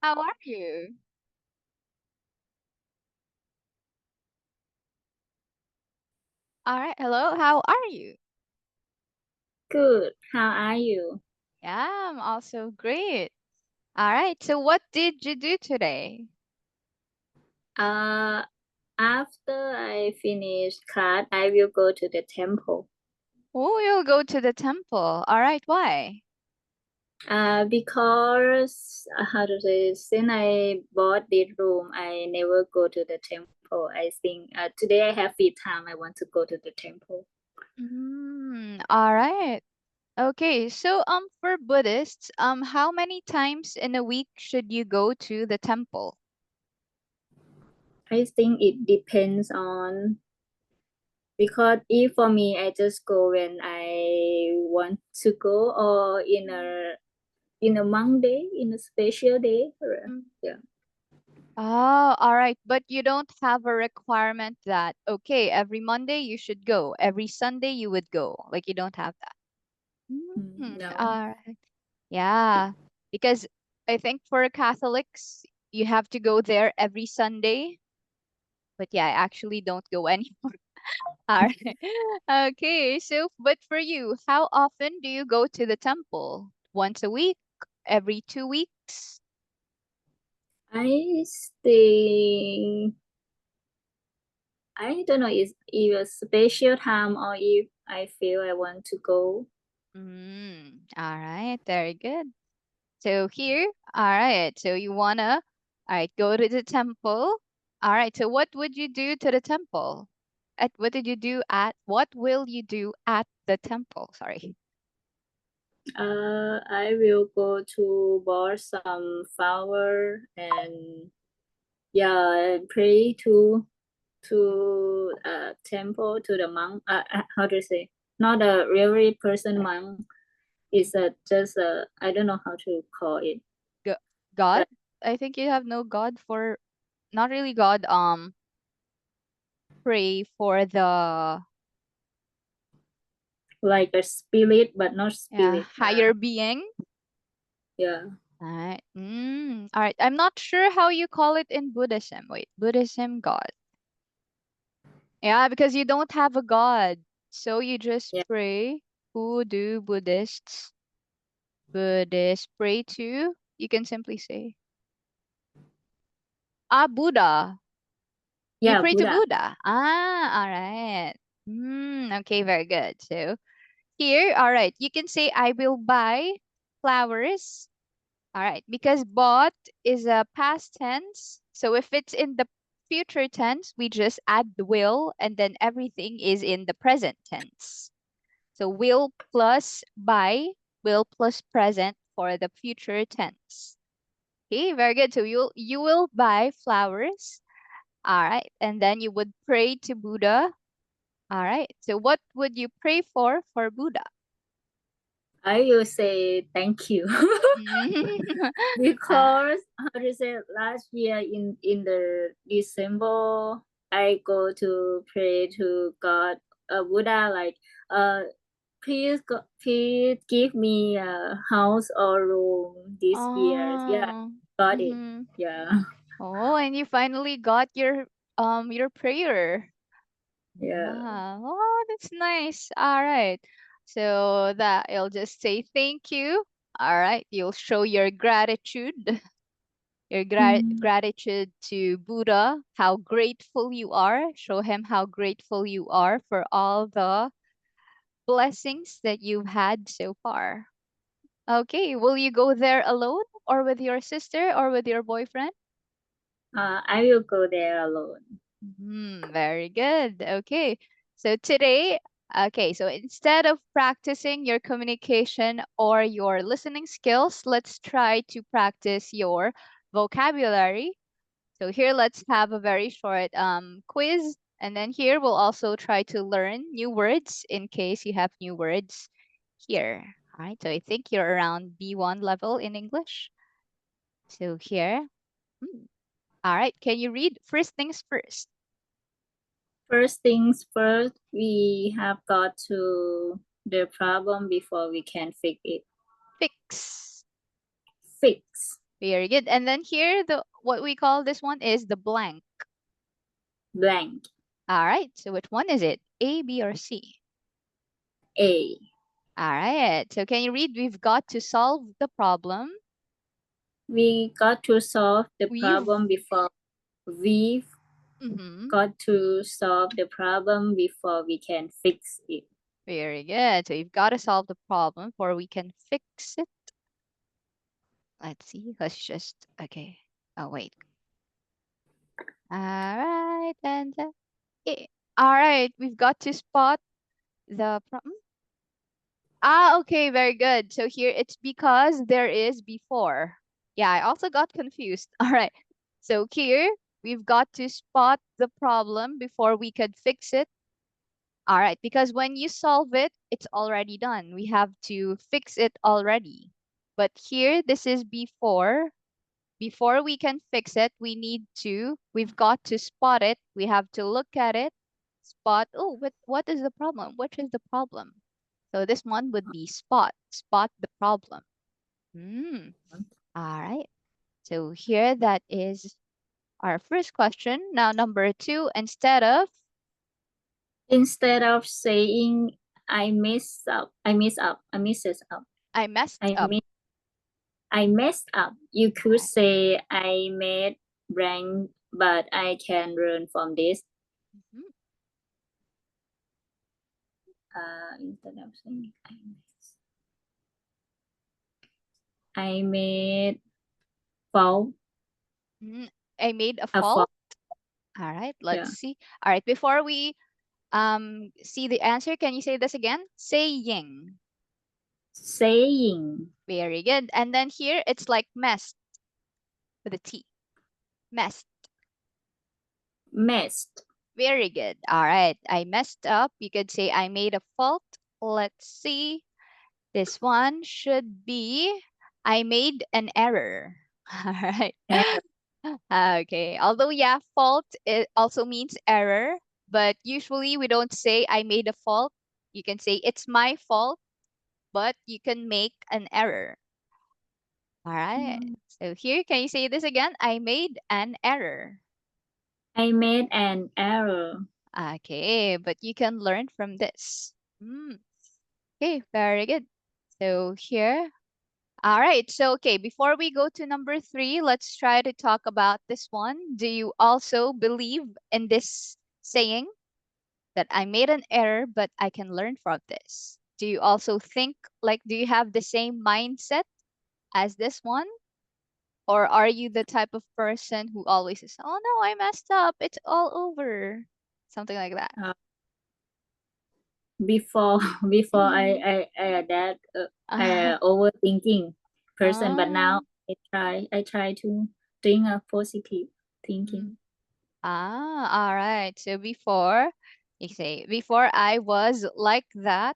How are you? All right. Hello. How are you? Good. How are you? Yeah, I'm also great. All right. So what did you do today? Uh, After I finish class, I will go to the temple. Oh, you'll go to the temple. All right. Why? Because how to say, since I bought this room, I never go to the temple. I think today I have free time. I want to go to the temple. All right. Okay. So for Buddhists, how many times in a week should you go to the temple? I think it depends on because if for me, I just go when I want to go or in a Monday, in a special day. Mm. Yeah. Oh, all right. But you don't have a requirement that, okay, every Monday you should go, every Sunday you would go. Like you don't have that. No. All right. Yeah, because I think for Catholics, you have to go there every Sunday. But yeah, I actually don't go anymore. All right. Okay, so but for you, how often do you go to the temple? Once a week? Every 2 weeks? I think I don't know if a special time or if I feel I want to go. All right, very good. So here, all right, so you wanna, all right, go to the temple. All right, so what would you do to the temple? What will you do at the temple? Sorry. I will go to buy some flower and yeah, pray to temple to the monk. How to say? Not a really person monk. It's a just a I don't know how to call it, Go God? but I think you have no God for, not really God, pray for the, like a spirit, but not yeah, spirit. higher being. Yeah. All right. All right. I'm not sure how you call it in Buddhism. Wait, Buddhism God. Yeah, because you don't have a God. So you just Yeah. pray. Who do Buddhists pray to? You can simply say, Buddha. You Yeah, pray to Buddha. Buddha. All right. Okay, very good. So here, all right, you can say, I will buy flowers. All right, because bought is a past tense. So if it's in the future tense, we just add the will and then everything is in the present tense. So will plus buy, will plus present for the future tense. Okay, very good. So you will buy flowers. All right. And then you would pray to Buddha. All right. So what would you pray for Buddha? I will say thank you Ah, because how to say last year in the December I go to pray to God, Buddha, like please give me a house or room this year. Yeah, oh. got it. Mm-hmm. Yeah. Oh, and you finally got your prayer. Yeah. Yeah. Oh, that's nice. All right. So that you'll just say thank you. All right. You'll show your gratitude, your Mm. gratitude to Buddha, how grateful you are. Show him how grateful you are for all the blessings that you've had so far. Okay. Will you go there alone or with your sister or with your boyfriend? I will go there alone. Very good. Okay. So today, okay, so instead of practicing your communication or your listening skills, let's try to practice your vocabulary. So here, let's have a very short quiz. And then here, we'll also try to learn new words in case you have new words here. All right. So I think you're around B1 level in English. So here. hmm, All right. Can you read first things first? First things first, we have got to the problem before we can fix it. Fix. Fix. Very good. And then here, what we call this one is the blank. Blank. All right. So which one is it? A, B, or C? A. All right. So can you read? We've got to solve the problem. We got to solve the We've problem before. We've got to solve the problem before we can fix it. Very good. So you've got to solve the problem before we can fix it. Let's see. Let's just, okay. Oh, wait. All right. And all right. We've got to spot the problem. Okay. Very good. So here it's because there is before. Yeah, I also got confused. All right. So here we've got to spot the problem before we could fix it. All right, because when you solve it, it's already done. We have to fix it already. But here, this is before. Before we can fix it, we've got to spot it. We have to look at it, spot, oh, what is the problem? Which is the problem? So this one would be spot the problem. All right. So here, that is our first question. Now, number 2, instead of saying I messed up, I messed up. I messed up. You could say I made blank, but I can learn from this. Instead of saying I made fault. I made a fault. All right, let's see. All right, before we see the answer, can you say this again? Saying. Very good. And then here it's like messed with a T. Messed. Very good. All right, I messed up. You could say I made a fault. Let's see. This one should be I made an error. All right. Okay. Although, yeah, fault, it also means error, but usually we don't say I made a fault. You can say it's my fault, but you can make an error. All right. So here, can you say this again? I made an error. I made an error. Okay, but you can learn from this. Okay, very good. So here, all right. So, okay, before we go to number 3, let's try to talk about this one. Do you also believe in this saying that I made an error, but I can learn from this? Do you also think, like, do you have the same mindset as this one? Or are you the type of person who always says, oh no, I messed up, it's all over? Something like that. Before I that overthinking person, but now I try to think a positive thinking. All right. So before, you say, before I was like that.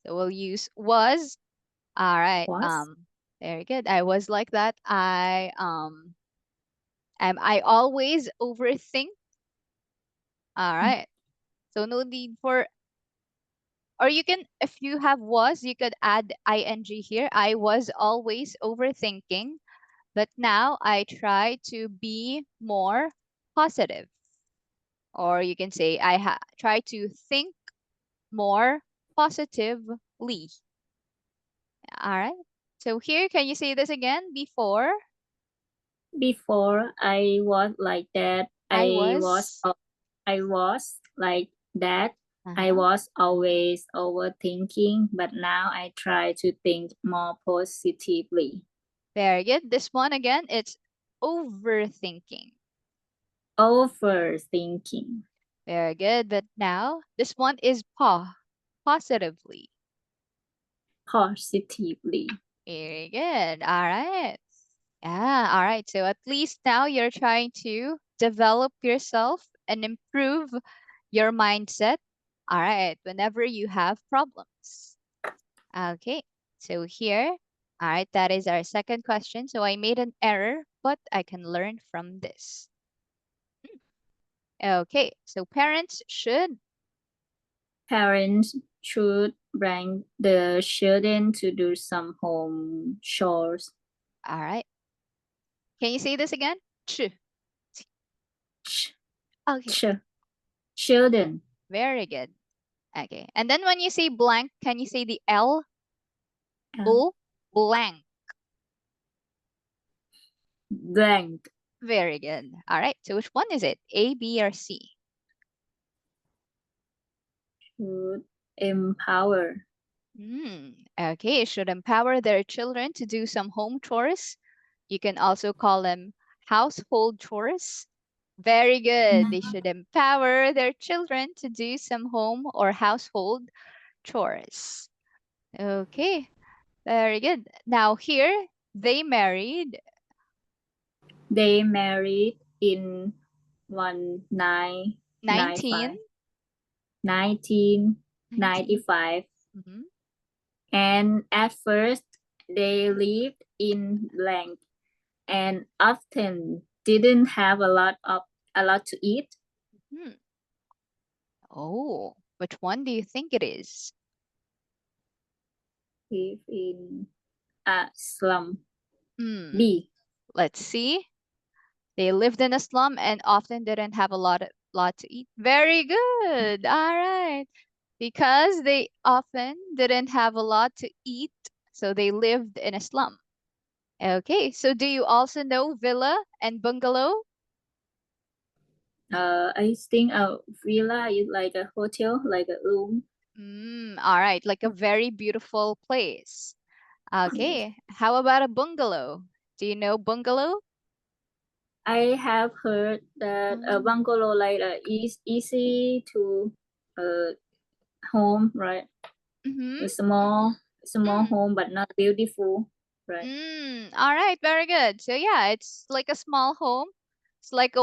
So we'll use was. All right. Very good. I was like that. I always overthink. All right. So no need for, or you can, if you have was, you could add ing here. I was always overthinking, but now I try to be more positive. Or you can say I try to think more positively. All right. So here, can you say this again? Before I was like that. I was like that. I was always overthinking, but now I try to think more positively. Very good. This one again, it's overthinking. Overthinking. Very good. But now this one is positively. Positively. Very good. All right. Yeah. All right. So at least now you're trying to develop yourself and improve your mindset. All right. Whenever you have problems. Okay. So here, all right, that is our second question. So I made an error, but I can learn from this. Okay. So parents should bring the children to do some home chores. All right. Can you say this again? Ch. Ch, Okay, ch, children. very good. Okay, and then when you say blank, can you say the L? Blank. Blank. Very good. All right, so which one is it? A, B, or C? Should empower. Okay, should empower their children to do some home chores. You can also call them household chores. Very good. They should empower their children to do some home or household chores. Okay, very good. Now here, they married. They married in 1995. 1995. Mhm. And at first, they lived in blank and often didn't have a lot to eat. Hmm. Oh, which one do you think it is? Live in a slum. Hmm. B. Let's see. They lived in a slum and often didn't have a lot to eat. Very good. All right. Because they often didn't have a lot to eat, so they lived in a slum. Okay, so do you also know villa and bungalow? I think a villa is like a hotel, like a room. All right, like a very beautiful place. Okay, how about a bungalow? Do you know bungalow? I have heard that a bungalow like is easy to uh, home, right? Mm-hmm. A small home, but not beautiful, right? All right, very good. So yeah, it's like a small home. It's like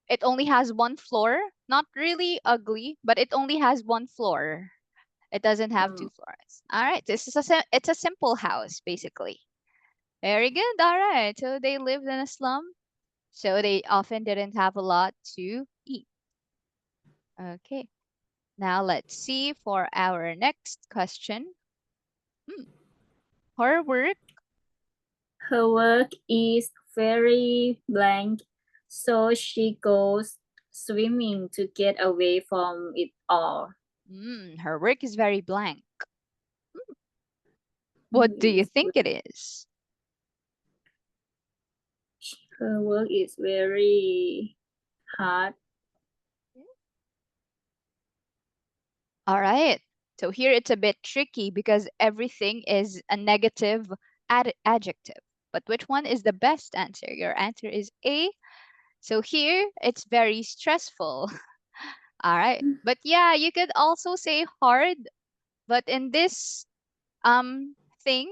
it only has one floor. Not really ugly, but it only has one floor. It doesn't have two floors. All right, it's a simple house basically. Very good. All right. So they lived in a slum, so they often didn't have a lot to eat. Okay. Now let's see for our next question. Hmm. Her work. Her work is very blank, so she goes swimming to get away from it all. Her work is very blank. What do you think it is? Her work is very hard. All right. So here it's a bit tricky because everything is a negative adjective. But which one is the best answer? Your answer is A. So here it's very stressful. All right. But yeah, you could also say hard, but in this thing,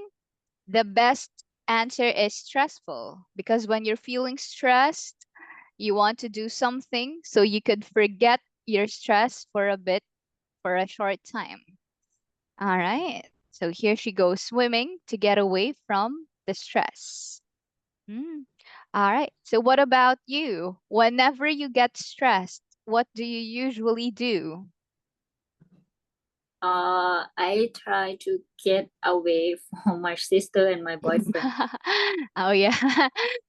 the best answer is stressful because when you're feeling stressed, you want to do something so you could forget your stress for a bit for a short time. All right. So here she goes swimming to get away from the stress. Mm. All right. So what about you? Whenever you get stressed, what do you usually do? I try to get away from my sister and my boyfriend. Oh yeah.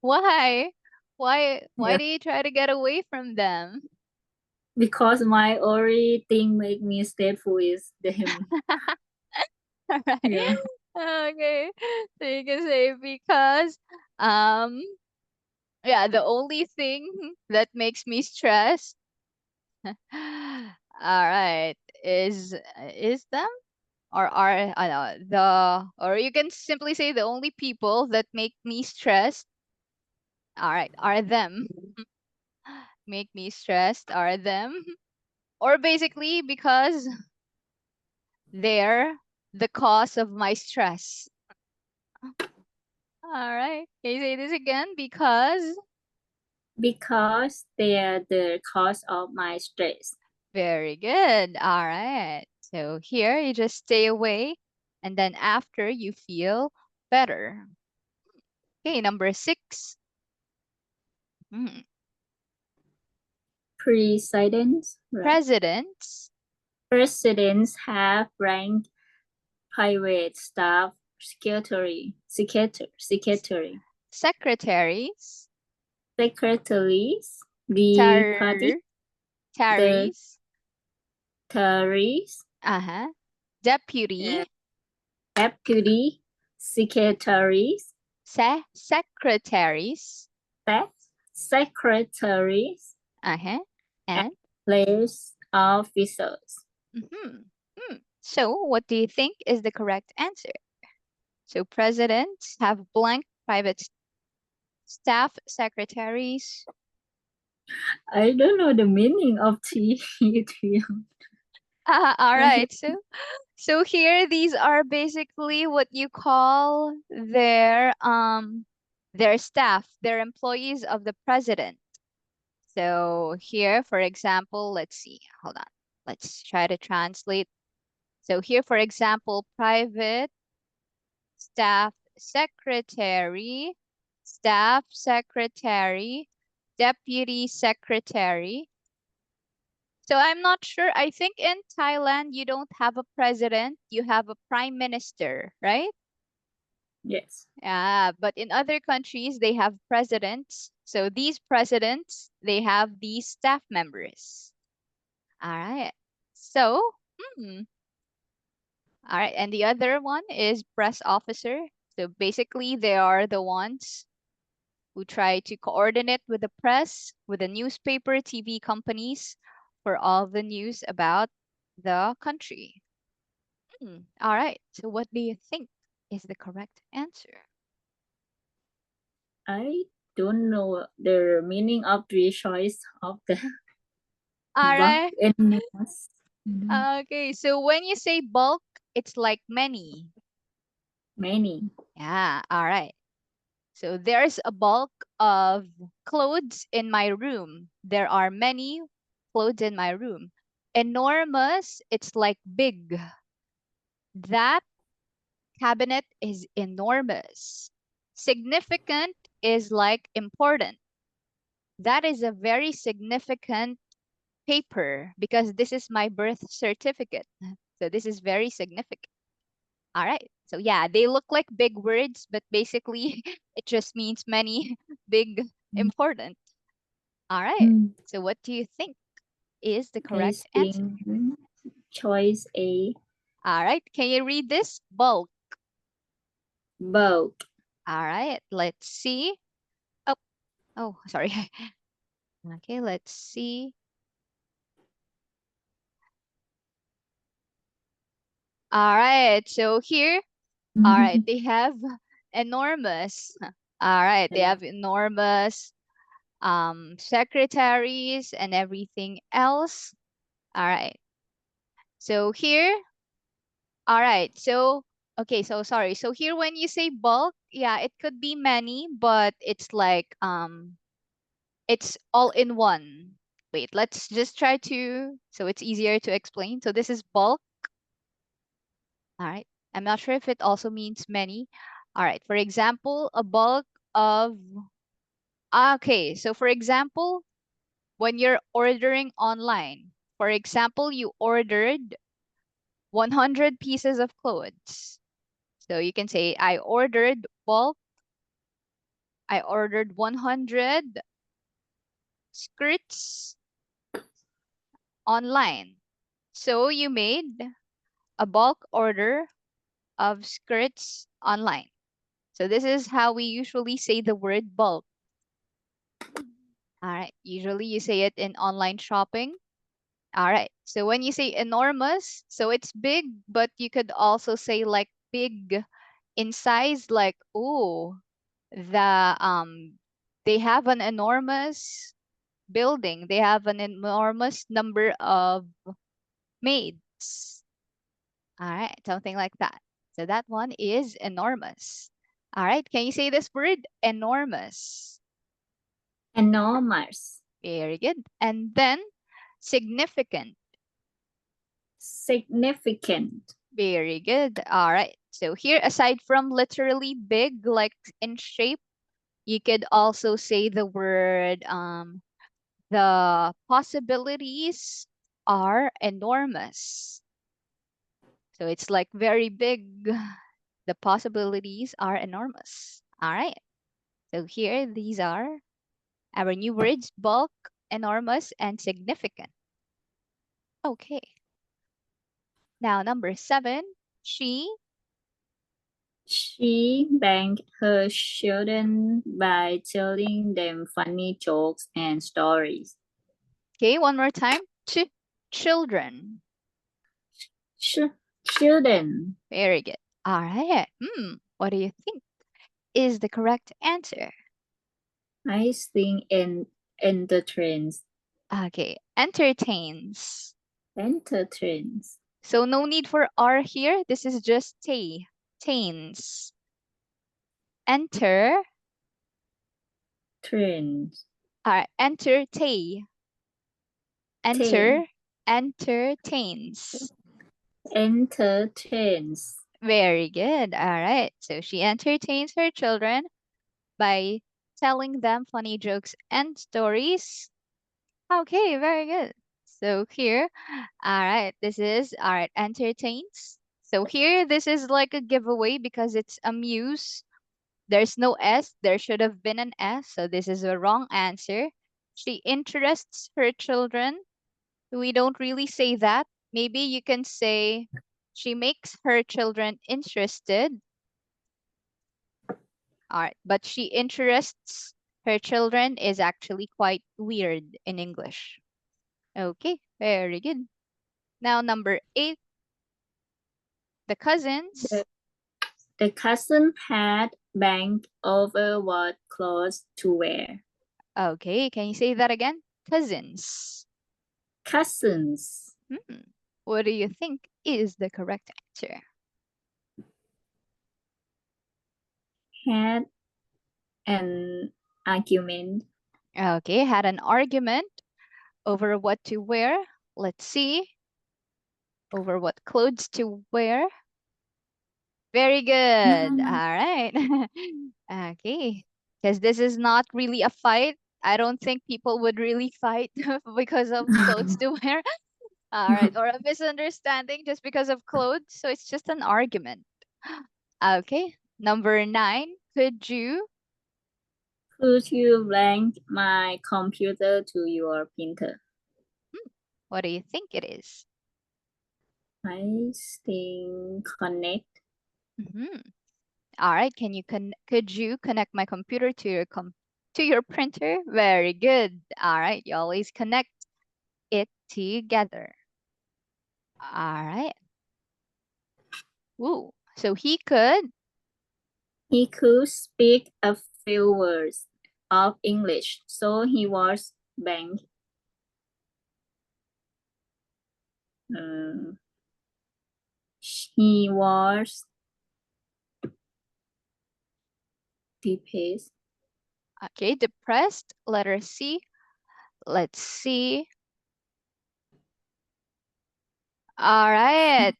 Why? Why Yeah, do you try to get away from them? because my only thing make me stable is them. All right. Yeah. Okay. So you can say because um yeah, the only thing that makes me stressed all right is them or are the or you can simply say the only people that make me stressed all right are them make me stressed are them or basically because they're the cause of my stress. All right. Can you say this again? Because. Because they are the cause of my stress. Very good. All right. So here you just stay away and then after you feel better. Okay, number 6. Hmm. Presidents, right? Presidents. Presidents have ranked private staff secretary. secretaries, secretaries, the party, the taries, secretaries, deputy, deputy secretaries, secretaries, secretaries, and police officers. So, what do you think is the correct answer? So, presidents have blank private staff secretaries. I don't know the meaning of T. All right. So here these are basically what you call their staff, their employees of the president. So here, for example, let's see. Hold on. Let's try to translate. So here, for example, private staff secretary, deputy secretary. So I'm not sure. I think in Thailand, you don't have a president, you have a prime minister, right? Yes. Yeah, but in other countries, they have presidents. So these presidents, they have these staff members. All right. So, all right. And the other one is press officer. So basically, they are the ones who try to coordinate with the press, with the newspaper, TV companies for all the news about the country. All right. So what do you think is the correct answer? I don't know the meaning of the choice of the All bulk right. animals. Okay. So when you say bulk, it's like many. Many. Yeah. All right. So there's a bulk of clothes in my room. There are many clothes in my room. Enormous, it's like big. That cabinet is enormous. Significant is like important. That is a very significant paper because this is my birth certificate. So this is very significant. All right. So yeah, they look like big words, but basically it just means many, big, important. All right. So what do you think is the I correct answer? think choice A, All right. Can you read this? Bulk. bulk. All right. Let's see. Oh, sorry. Okay, let's see. All right. So here, all right, they have enormous. All right, they have enormous secretaries and everything else. All right. So here, all right. So okay, so sorry. So here when you say bulk, yeah, it could be many, but it's like it's all in one. Wait, let's just try to so it's easier to explain. So this is bulk. All right. I'm not sure if it also means many. All right. For example, a bulk of okay, so for example, when you're ordering online, for example, you ordered 100 pieces of clothes. So you can say, I ordered bulk, I ordered 100 skirts online. So you made a bulk order of skirts online. So this is how we usually say the word bulk. All right. Usually you say it in online shopping. All right. So when you say enormous, so it's big, but you could also say like big in size, like, oh, they have an enormous building. They have an enormous number of maids. All right, something like that. So that one is enormous. All right, can you say this word? Enormous. Enormous. Very good. And then significant. Significant. Very good. All right. So here, aside from literally big, like in shape, you could also say the word, the possibilities are enormous. So it's like very big. The possibilities are enormous. All right. So here, these are our new words: bulk, enormous, and significant. Okay. Now, number 7, she. She banked her children by telling them funny jokes and stories. Okay, one more time. Children. Children. Very good. All right. What do you think is the correct answer? I think entertains. Okay, entertains. Entertains. So no need for R here. This is just tains. Enter. Trains. All right, entertain. Tain. Entertains. Entertains. Very good. All right. So she entertains her children by telling them funny jokes and stories. Okay, very good. So here, all right, all right, entertains. So here, this is like a giveaway because it's amuse. There's no S. There should have been an S. So this is a wrong answer. She interests her children. We don't really say that. Maybe you can say she makes her children interested. All right, but she interests her children is actually quite weird in English. Okay, very good. Now, number 8, the cousins. The, the cousin had banked over what clothes to wear. Okay, can you say that again? Cousins. Cousins What do you think is the correct answer? had an argument. Okay, had an argument over what to wear. Let's see. Over what clothes to wear. Very good. All right. Okay. Because this is not really a fight. I don't think people would really fight because of clothes to wear. All right. Or a misunderstanding just because of clothes. So it's just an argument. Okay. Number 9. Could you blank my computer to your printer? What do you think it is? I think connect. All right. Could you connect my computer to your printer? Very good. All right. You always connect it together. All right. Ooh. So he could. He could speak a few words of English, so he was banked. He was depressed. Okay, depressed. Letter C. Let's see. All right.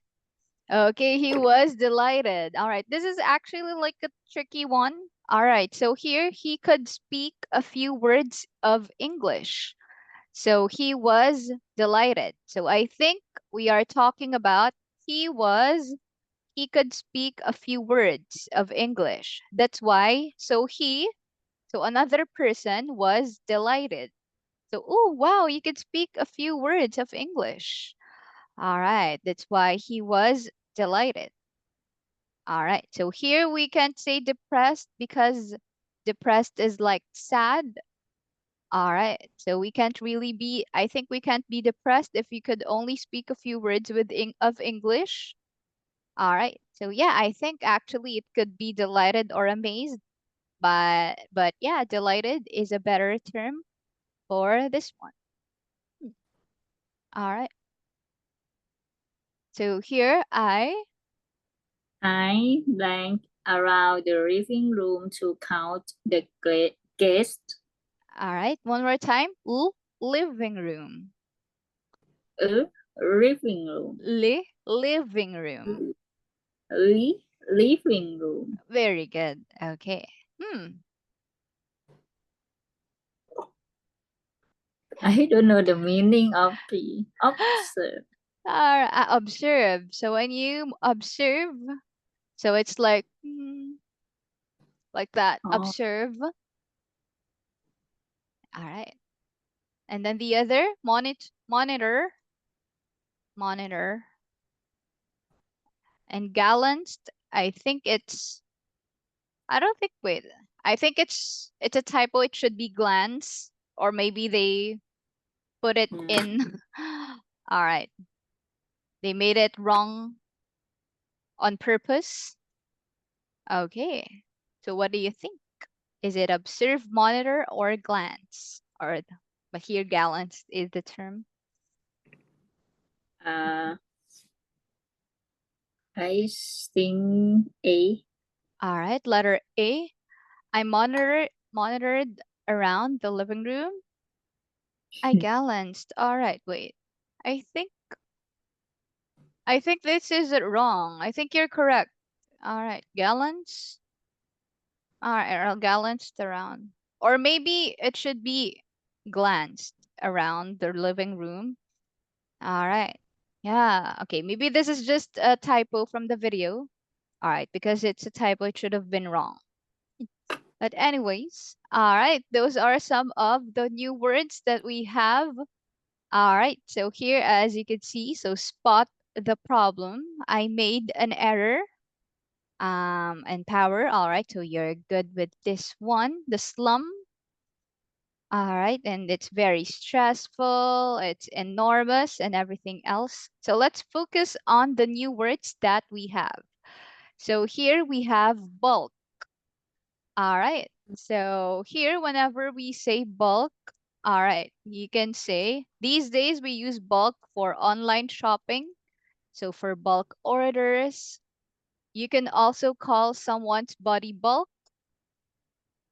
Okay, he was delighted. All right, this is actually like a tricky one. All right, so here he could speak a few words of English. So he was delighted. So I think we are talking about he could speak a few words of English. That's why, so another person was delighted. So, oh, wow, you could speak a few words of English. All right, that's why he was delighted. All right, so here we can't say depressed because depressed is like sad. All right, so I think we can't be depressed if you could only speak a few words of English. All right, so yeah, I think actually it could be delighted or amazed, but yeah, delighted is a better term for this one. All right, so here I blank around the living room to count the guests. all right, one more time. Living room. Living room. Living room. Living room. Very good. Okay. I don't know the meaning of the observe. Observe. So when you observe, so it's like that. Oh, Observe. All right. And then the other, monitor, monitor. And gallons, I think it's, I don't think, wait, I think it's a typo. It should be glance, or maybe they put it in. All right. They made it wrong on purpose. Okay. So what do you think? Is it observe, monitor, or glance? But here gallons is the term. Uh, I think A. All right, letter A. I monitored around the living room. I galanced. All right, wait. I think I think this is wrong. I think you're correct. All right, gallons. All right, or galanced around. Or maybe it should be glanced around the living room. All right. Yeah. Okay. Maybe this is just a typo from the video. All right. Because it's a typo, it should have been wrong. But anyways, all right. Those are some of the new words that we have. All right. So here, as you can see, so spot the problem. I made an error. And power. All right. So you're good with this one. The slum. All right, and it's very stressful, it's enormous, and everything else. So let's focus on the new words that we have. So here we have bulk. All right, so here, whenever we say bulk, all right, you can say these days we use bulk for online shopping. So for bulk orders, you can also call someone's body bulk.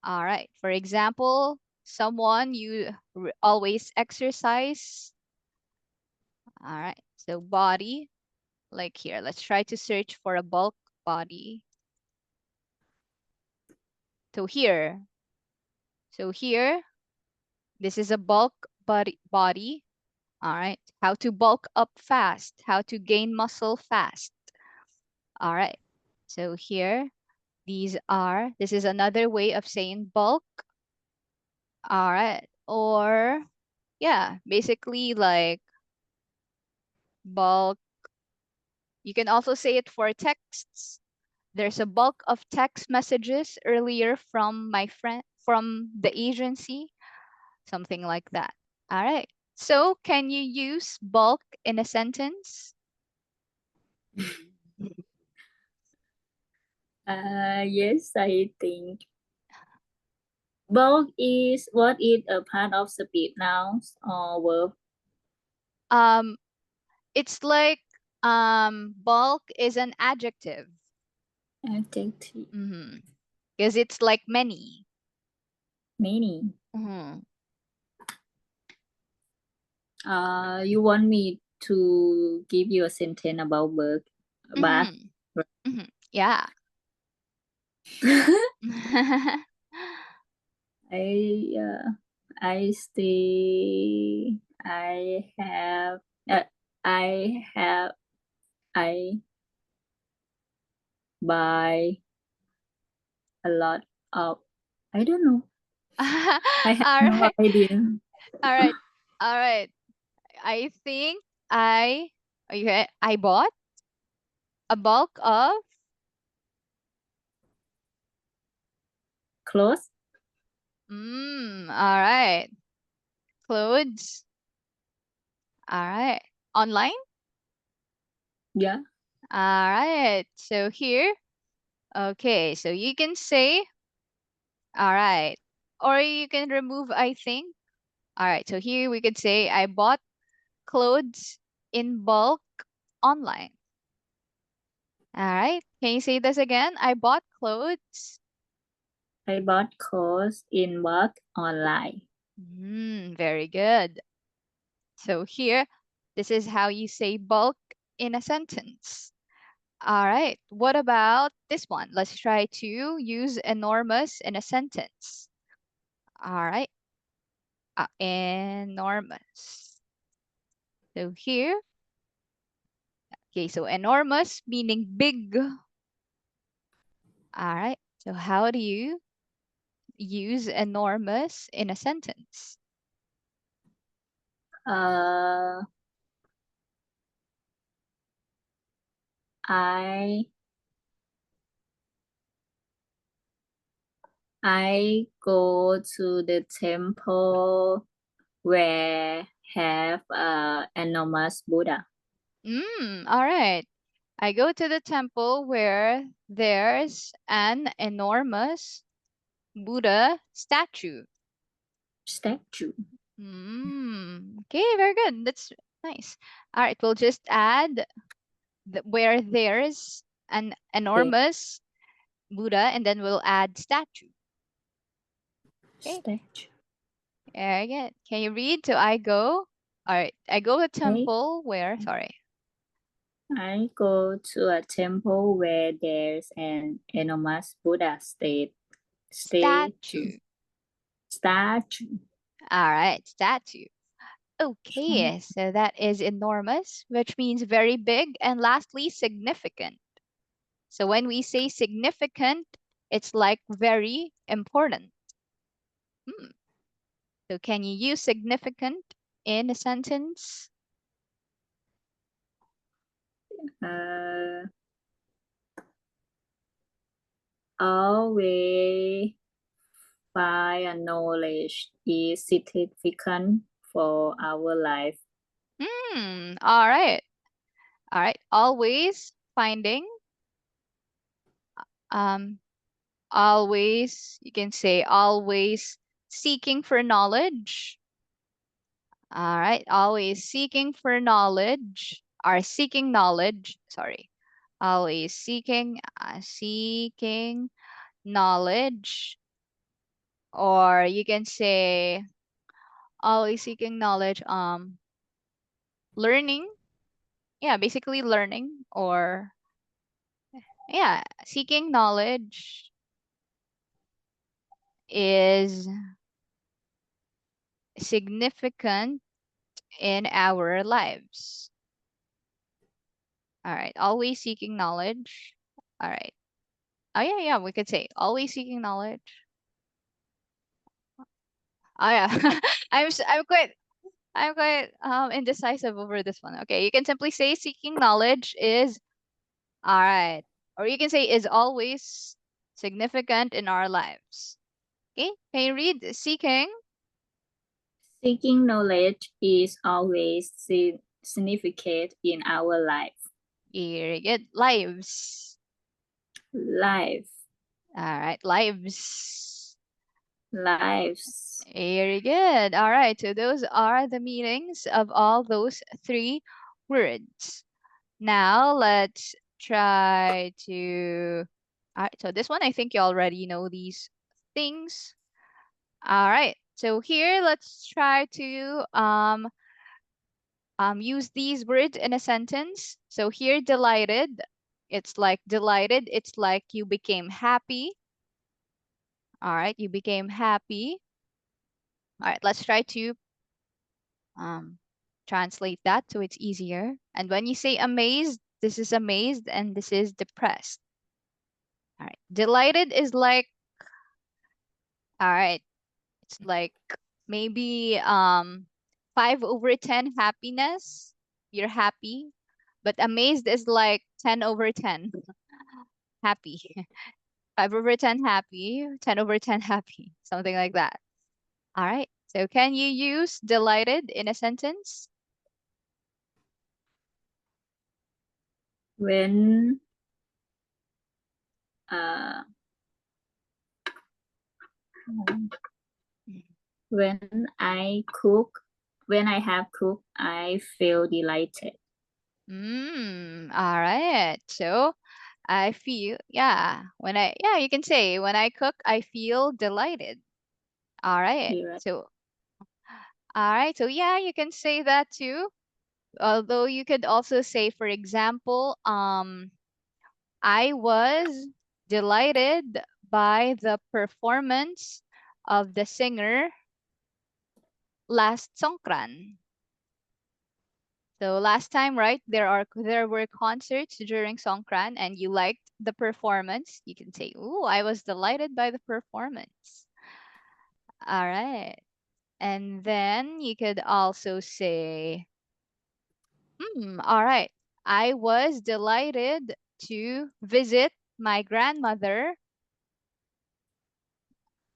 All right. For example, someone you always exercise. All right. So body, like here, let's try to search for a bulk body. So here, so here, this is a bulk body. All right. How to bulk up fast, how to gain muscle fast. All right. So here, this is another way of saying bulk. All right. Or yeah, basically like bulk. You can also say it for texts. There's a bulk of text messages earlier from my friend from the agency, something like that. All right. So, can you use bulk in a sentence? Yes, I think. Bulk is what is a part of speed nouns or verb? Um, it's like bulk is an adjective. Adjective. Because it's like many. Many. Mm-hmm. You want me to give you a sentence about work, but Yeah. I stay. Uh, I have. I buy a lot of. I don't know. I have All no right. idea. All right. All right. I think I bought a bulk of Close. all right. Clothes. All right. Online? Yeah. All right. So here, okay, so you can say all right. Or you can remove I think. All right. So here we could say I bought clothes in bulk online. All right. Can you say this again? I bought clothes. I bought clothes in work online. Very good. So here, this is how you say bulk in a sentence. All right. What about this one? Let's try to use enormous in a sentence. All right. Enormous. So here, okay, so enormous meaning big. All right. So how do you use enormous in a sentence? Uh, I I go to the temple where have enormous Buddha. All right. I go to the temple where there's an enormous Buddha statue. Statue. Okay, very good. That's nice. All right, we'll just add where there's an Okay. enormous Buddha, and then we'll add statue. Okay, Statue. very good. Can you read? So I go. All right, I go to a Okay. temple where. Sorry. I go to a temple where there's an enormous Buddha statue. Statue. Statue. All right, statue. Okay, so that is enormous, which means very big. And lastly, significant. So when we say significant, it's like very important. So can you use significant in a sentence? Uh, always find a knowledge is significant for our life. All right. All right. Always finding. Always, you can say always seeking for knowledge. All right. Always seeking for knowledge or seeking knowledge. Sorry. Always seeking knowledge. Or you can say always seeking knowledge, learning. Yeah, basically learning or yeah, seeking knowledge is significant in our lives. All right, always seeking knowledge. All right. Oh yeah, we could say always seeking knowledge. Oh yeah. I'm quite indecisive over this one. Okay, you can simply say seeking knowledge is all right. Or you can say is always significant in our lives. Okay, can you read seeking? Seeking knowledge is always significant in our life. Very good. Lives. Life. All right, lives. Lives. Very good. All right, so those are the meanings of all those three words. Now let's try to. All right, so this one I think you already know these things. All right, so here let's try to use these words in a sentence. So here, delighted. It's like delighted. It's like you became happy. All right, you became happy. All right, let's try to um, translate that so it's easier. And when you say amazed, this is amazed and this is depressed. All right, delighted is like, all right, it's like maybe 5/10 happiness. You're happy, but amazed is like 10/10 happy. 5/10 happy, 10/10 happy, something like that. All right. So can you use delighted in a sentence? When uh, when I cook, when I have cooked, I feel delighted. All right. So I feel, yeah, you can say when I cook, I feel delighted. All right. Delight. So yeah, you can say that too. Although you could also say, for example, I was delighted by the performance of the singer last Songkran. So last time, right, there were concerts during Songkran and you liked the performance. You can say, "Ooh, I was delighted by the performance." All right. And then you could also say, all right. I was delighted to visit my grandmother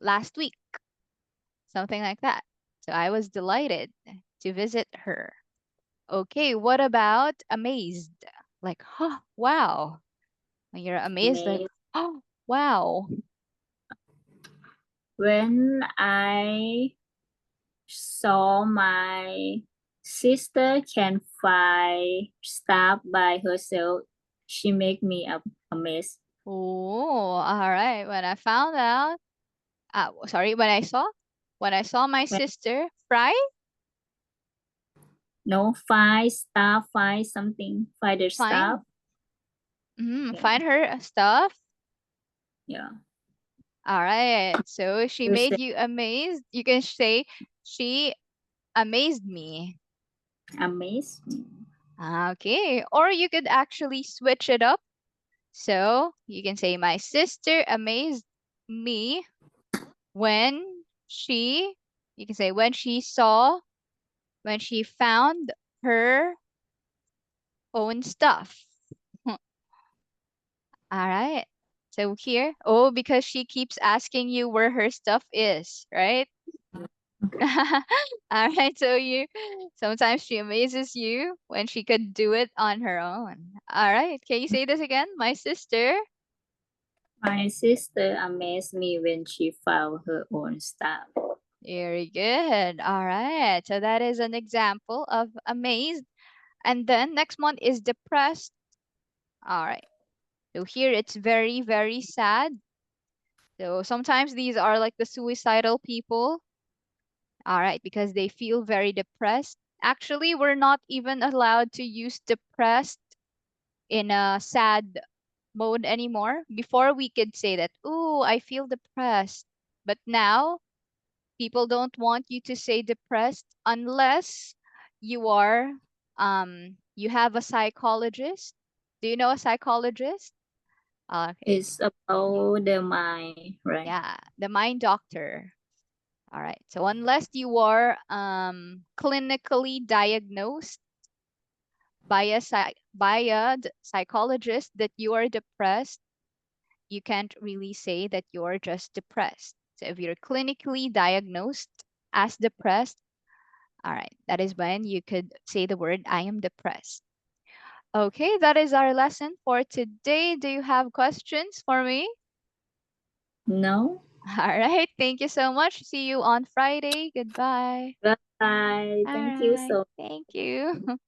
last week. Something like that. So I was delighted to visit her. Okay, what about amazed? Like, huh, wow. When you're amazed, like, Amazed. oh, wow. When I saw my sister can fly stuff by herself, she make me amazed. Oh, all right. When I found out, sorry, when I saw my When sister fry, no find stuff, find something, find the stuff. find, Yeah, find her stuff. yeah. All right. So she You made say you amazed. You can say she amazed me. amazed me. Okay. Or you could actually switch it up. So you can say, my sister amazed me when she, you can say, when she found her own stuff. All right. So here, oh, because she keeps asking you where her stuff is, right? Okay. All right. So you, sometimes she amazes you when she could do it on her own. All right. Can you say this again? My sister. My sister amazed me when she found her own stuff. Very good. All right. So that is an example of amazed. And then next one is depressed. All right. So here it's very, very sad. So sometimes these are like the suicidal people. All right. Because they feel very depressed. Actually, we're not even allowed to use depressed in a sad mode anymore. Before we could say that, ooh, I feel depressed. But now people don't want you to say depressed unless you are you have a psychologist. Do you know a psychologist? Okay. It's about the mind, right? Yeah, the mind doctor. All right. So unless you are clinically diagnosed by psychologist that you are depressed, you can't really say that you're just depressed. So if you're clinically diagnosed as depressed, all right, that is when you could say the word I am depressed. Okay, that is our lesson for today. Do you have questions for me? No? All right, thank you so much. See you on Friday. Goodbye. Bye. All Thank you right, so thank you.